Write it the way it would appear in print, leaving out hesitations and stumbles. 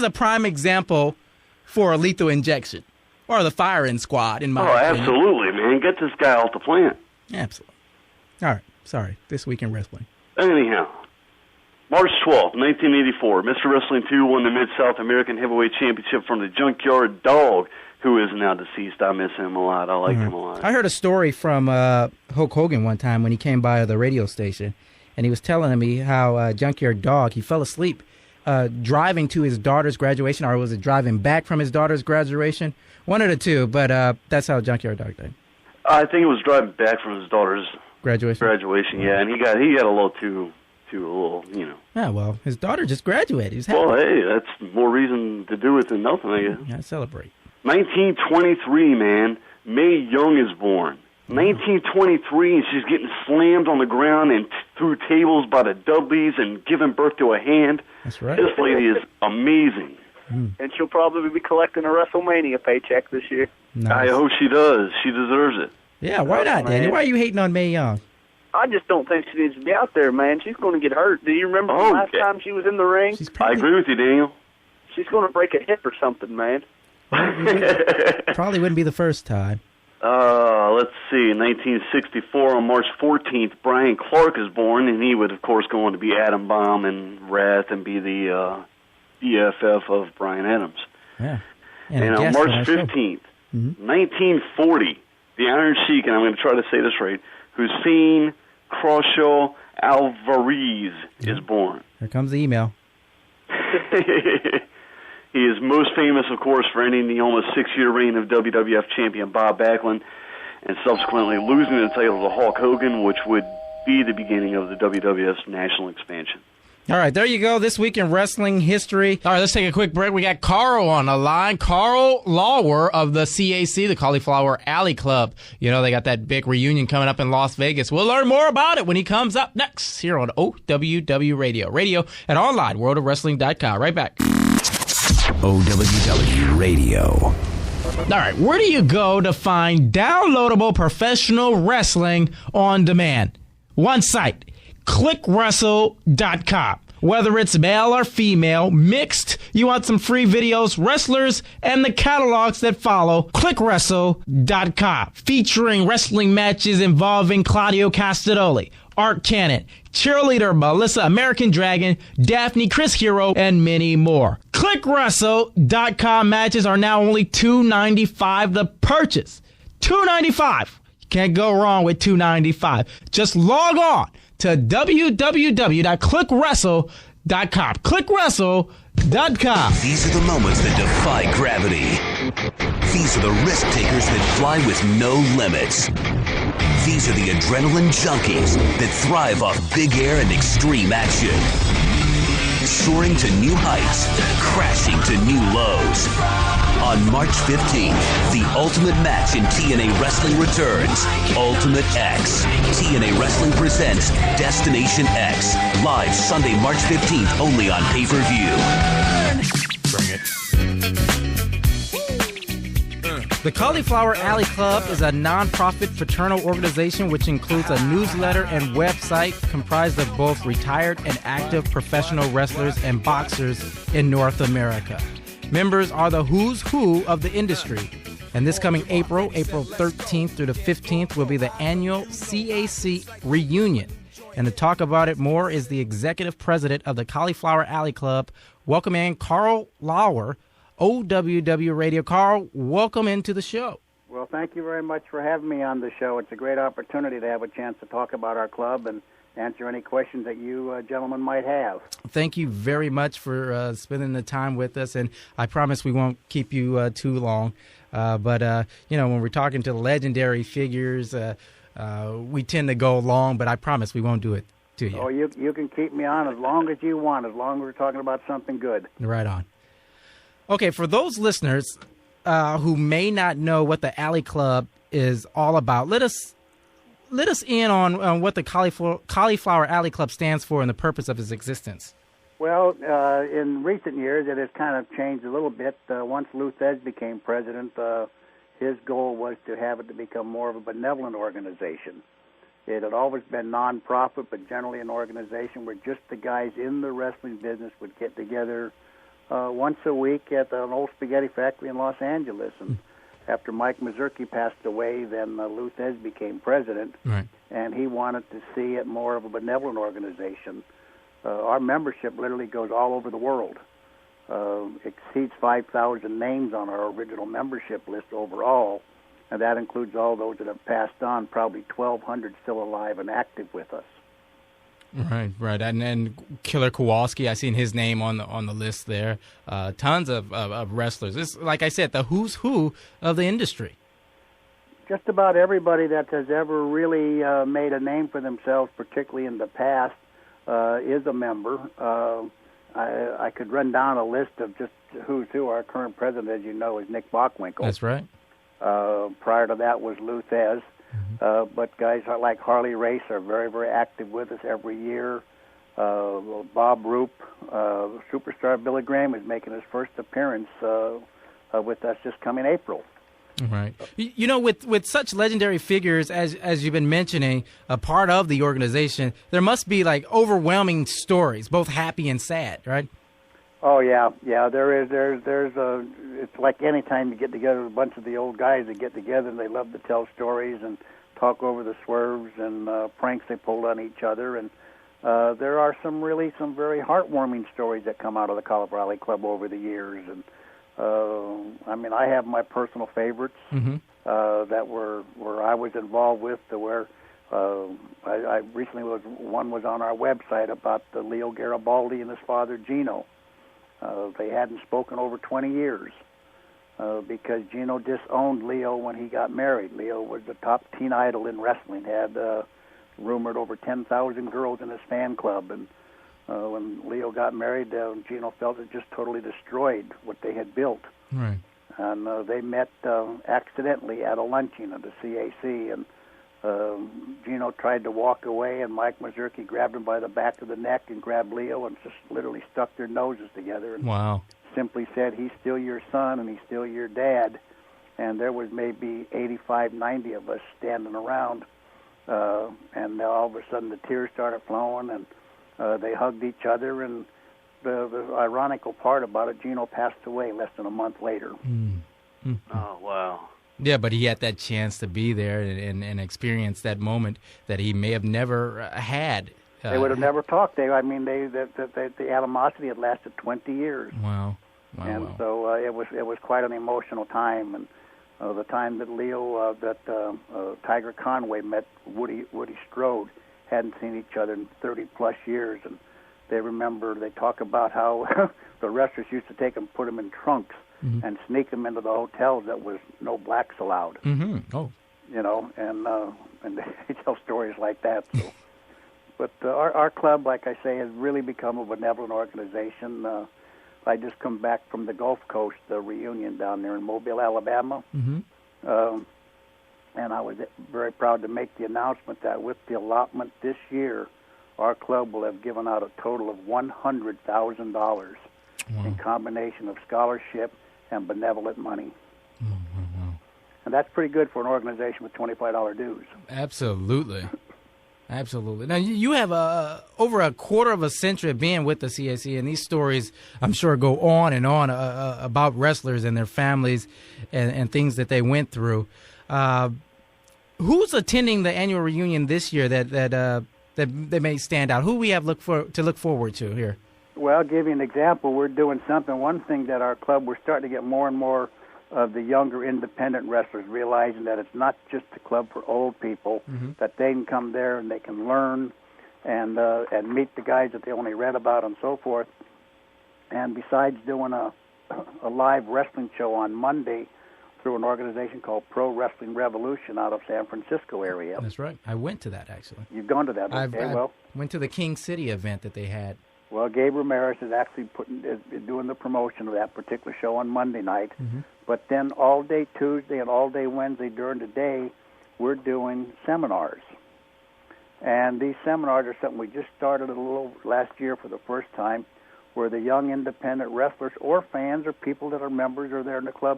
a prime example for a lethal injection or the firing squad, in my opinion. Absolutely, man. Get this guy off the plant. Absolutely. All right. Sorry. This Week in Wrestling. Anyhow, March 12th, 1984, Mr. Wrestling 2 won the Mid-South American Heavyweight Championship from the Junkyard Dog, who is now deceased. I miss him a lot. I like him a lot. I heard a story from Hulk Hogan one time when he came by the radio station, and he was telling me how Junkyard Dog, he fell asleep driving to his daughter's graduation, or was it driving back from his daughter's graduation? One of the two, but that's how Junkyard Dog died. I think it was driving back from his daughter's graduation. Yeah, and he got a little too a little, you know. Yeah, well, his daughter just graduated. He was happy. Well, hey, that's more reason to do it than nothing, I guess. Yeah, celebrate. 1923, man, Mae Young is born. 1923, and she's getting slammed on the ground and through tables by the Dudleys and giving birth to a hand. That's right. This lady is amazing. And she'll probably be collecting a WrestleMania paycheck this year. I Nice. hope she does. She deserves it. Yeah, why not, Danny? Why are you hating on Mae Young? I just don't think she needs to be out there, man. She's going to get hurt. Do you remember the last time she was in the ring? I agree with you, Daniel. She's going to break a hip or something, man. Probably wouldn't be the first time. Let's see. 1964, on March 14th, Brian Clark is born, and he would, of course, go on to be Adam Bomb and Wrath and be the EFF of Brian Adams. Yeah. And on March 15th, 1940, the Iron Sheik, and I'm going to try to say this right, Hussein Crawshaw Alvarez is born. Here comes the email. He is most famous, of course, for ending the almost 6-year reign of WWF champion Bob Backlund and subsequently losing the title to Hulk Hogan, which would be the beginning of the WWF's national expansion. All right, there you go. This Week in Wrestling History. All right, let's take a quick break. We got Carl on the line. Karl Lauer of the CAC, the Cauliflower Alley Club. You know, they got that big reunion coming up in Las Vegas. We'll learn more about it when he comes up next here on OWW Radio. Radio and online, worldofwrestling.com. Right back. OWW Radio. All right, where do you go to find downloadable professional wrestling on demand? One site, clickwrestle.com. Whether it's male or female, mixed, you want some free videos, wrestlers, and the catalogs that follow, clickwrestle.com. Featuring wrestling matches involving Claudio Castagnoli, Art Cannon, Cheerleader Melissa American Dragon, Daphne Chris Hero, and many more. ClickWrestle.com matches are now only $2.95 the purchase. $2.95. You can't go wrong with $2.95. Just log on to www.clickwrestle.com. ClickWrestle.com. These are the moments that defy gravity. These are the risk takers that fly with no limits. These are the adrenaline junkies that thrive off big air and extreme action. Soaring to new heights, crashing to new lows. On March 15th, the ultimate match in TNA Wrestling returns. Ultimate X. TNA Wrestling presents Destination X. Live Sunday, March 15th, only on pay-per-view. Bring it. The Cauliflower Alley Club is a non-profit fraternal organization which includes a newsletter and website comprised of both retired and active professional wrestlers and boxers in North America. Members are the who's who of the industry. And this coming April 13th through the 15th, will be the annual CAC reunion. And to talk about it more is the executive president of the Cauliflower Alley Club. Welcome in Karl Lauer, OWW Radio. Karl, welcome into the show. Well, thank you very much for having me on the show. It's a great opportunity to have a chance to talk about our club and answer any questions that you gentlemen might have. Thank you very much for spending the time with us, and I promise we won't keep you too long. But when we're talking to legendary figures, we tend to go long, but I promise we won't do it to you. Oh, you can keep me on as long as you want, as long as we're talking about something good. Right on. Okay, for those listeners who may not know what the Alley Club is all about, let us in on what the Cauliflower Alley Club stands for and the purpose of its existence. Well, in recent years, it has kind of changed a little bit. Once Lou Thez became president, his goal was to have it to become more of a benevolent organization. It had always been non-profit, but generally an organization where just the guys in the wrestling business would get together once a week at an old spaghetti factory in Los Angeles. And after Mike Mazurki passed away, then Lou Thez became president, right. And he wanted to see it more of a benevolent organization. Our membership literally goes all over the world. Exceeds 5,000 names on our original membership list overall, and that includes all those that have passed on, probably 1,200 still alive and active with us. Right, and then Killer Kowalski, I seen his name on the list there. Tons of wrestlers. It's like I said, the who's who of the industry. Just about everybody that has ever really made a name for themselves, particularly in the past, is a member. I could run down a list of just who's who. Our current president, as you know, is Nick Bockwinkel. That's right. Prior to that was Lou Thez. But guys like Harley Race are very, very active with us every year. Bob Roop, Superstar Billy Graham is making his first appearance with us this coming April. Right. You know, with such legendary figures as you've been mentioning, a part of the organization, there must be like overwhelming stories, both happy and sad, right? Oh yeah. There is. There's a. It's like any time you get together, a bunch of the old guys that get together and they love to tell stories and talk over the swerves and pranks they pulled on each other. And there are some very heartwarming stories that come out of the Colorado Alley Club over the years. And I mean, I have my personal favorites that were I was involved with, to where I recently was on our website about Leo Garibaldi and his father Gino. They hadn't spoken over 20 years because Gino disowned Leo when he got married. Leo was the top teen idol in wrestling, had rumored over 10,000 girls in his fan club. And when Leo got married, Gino felt it just totally destroyed what they had built. Right. And they met accidentally at a luncheon at the CAC, and Gino tried to walk away, and Mike Mazurki grabbed him by the back of the neck and grabbed Leo and just literally stuck their noses together and simply said, "He's still your son and he's still your dad." And there was maybe 85, 90 of us standing around, and all of a sudden the tears started flowing, and they hugged each other. And the ironical part about it, Gino passed away less than a month later. Oh, wow. Yeah, but he had that chance to be there and experience that moment that he may have never had. They would have never talked. The animosity had lasted 20 years. Wow. So it was quite an emotional time. And the time that Tiger Conway met Woody Strode, hadn't seen each other in 30-plus years, and they talk about how the wrestlers used to take them, put them in trunks, and sneak them into the hotels that was no blacks allowed. Oh. You know, and they tell stories like that. So. But our club, like I say, has really become a benevolent organization. I just come back from the Gulf Coast reunion down there in Mobile, Alabama. And I was very proud to make the announcement that with the allotment this year, our club will have given out a total of $100,000 in combination of scholarship and benevolent money. And that's pretty good for an organization with $25 dues. Absolutely. Now, you have over a quarter of a century of being with the CAC, and these stories, I'm sure, go on and on about wrestlers and their families and things that they went through. Who's attending the annual reunion this year that may stand out? Who we have to look forward to here? Well, I'll give you an example. We're doing something. One thing that our club, we're starting to get more and more of the younger independent wrestlers realizing that it's not just a club for old people, that they can come there and they can learn and meet the guys that they only read about and so forth. And besides doing a live wrestling show on Monday through an organization called Pro Wrestling Revolution out of San Francisco area. That's right. I went to that, actually. You've gone to that? Okay, I went to the King City event that they had. Well, Gabe Ramirez is actually doing the promotion of that particular show on Monday night. But then all day Tuesday and all day Wednesday during the day, we're doing seminars. And these seminars are something we just started a little last year for the first time, where the young independent wrestlers or fans or people that are members or there in the club